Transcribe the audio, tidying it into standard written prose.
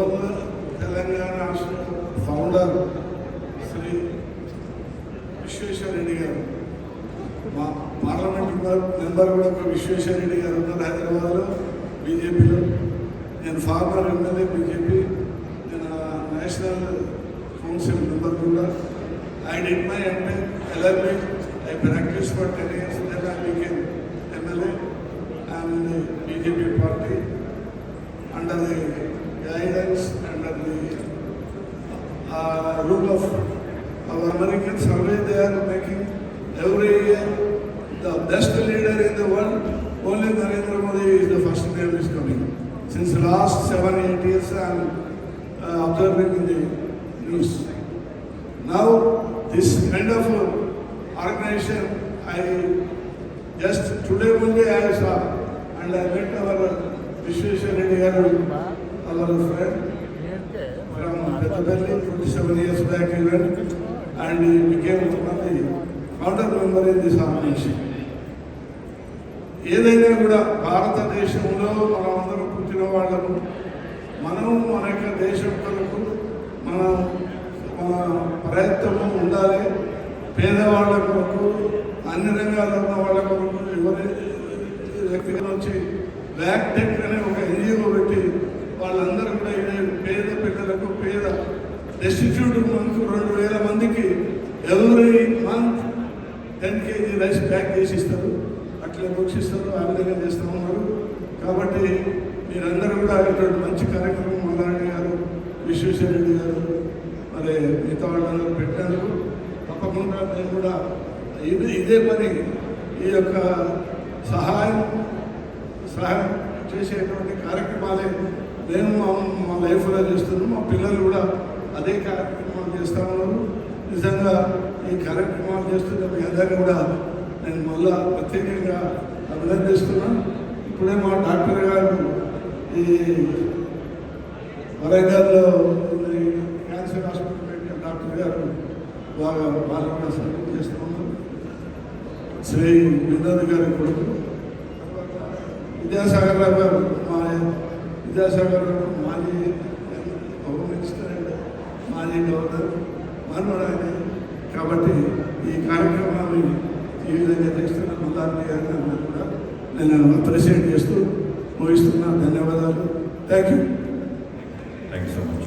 Whole Telangana founder Shri Visweswara Reddy గారు, మా parliament member కూడా ఒక విశ్వేశ్వర రెడ్డి గారు ఉన్నారు హైదరాబాద్లో బీజేపీలో. నేను ఫార్మర్ ఎమ్మెల్యే బీజేపీ, నేను నేషనల్ కౌన్సిల్ మెంబర్ కూడా. I did my MTech, LLB, I practiced for 10 years, then I became MLA. I am in the BJP party under the guidance, under the rule of our Americans. Always they are making every year the best leader in the world. Only Narendra Modi is the first name is coming. Since last 7-8 years I am observing in the news. Now this kind of organization, I just today only I saw, and I met our Vishweshwar Reddy garu, our friend from Pettapalli, 27 years back he went, and he became one of the founder member in this organization. ఏదైనా కూడా భారతదేశంలో మనమందరం పుట్టిన వాళ్ళము, మనం మన యొక్క దేశం కొరకు మన ప్రయత్నము ఉండాలి. పేదవాళ్ళ కొరకు, అన్ని రంగాల్లో ఉన్న వాళ్ళ కొరకు, ఎవరి వ్యక్తిగా వచ్చి వ్యాక్టెక్ అనే ఒక ఎన్జిఓ పెట్టి వాళ్ళందరూ కూడా పేద పిల్లలకు, పేద డెస్టిట్యూట్ మనకు 2,000 మందికి every month 10 kg rice pack చేసి ఇస్తారు, అట్లా భక్షిస్తారు, ఆ విధంగా చేస్తూ ఉన్నారు. కాబట్టి మీరందరూ కూడా ఇటువంటి మంచి కార్యక్రమం మల్లారెడ్డి గారు, విశ్వేశ్వర రెడ్డి గారు, మరి మిగతా వాళ్ళందరూ పెట్టినందుకు తప్పకుండా నేను కూడా ఇదే పని ఈ యొక్క సహాయం చేసేటువంటి కార్యక్రమాలే నేను మా లైఫ్లో చేస్తున్నాను. మా పిల్లలు కూడా అదే కార్యక్రమాలు చేస్తూ ఉన్నారు. నిజంగా ఈ కార్యక్రమాలు చేస్తున్న మీ అందరినీ కూడా నేను మళ్ళా ప్రత్యేకంగా అభినందిస్తున్నాను. ఇప్పుడే మా డాక్టర్ గారు ఈ వరంగల్లో క్యాన్సర్ హాస్పిటల్ పెట్టిన డాక్టర్ గారు బాగా వాళ్ళు కూడా సపోర్ట్ చేస్తూ ఉన్నారు. శ్రీ వినోద్ గారి కొడుకు విద్యాసాగర్ రావు గారు, మా విద్యాసాగర్ రావు మాజీ హోమ్ మినిస్టర్ అండ్ మాజీ గవర్నర్ మనోడు ఆయన. కాబట్టి ఈ కార్యక్రమాన్ని ఈ విధంగా చేస్తున్న మల్లారెడ్డి గారిని అందరూ కూడా నేను అప్రిషియేట్ చేస్తూ ముగిస్తున్నా. ధన్యవాదాలు. Thank you. Thank you so much.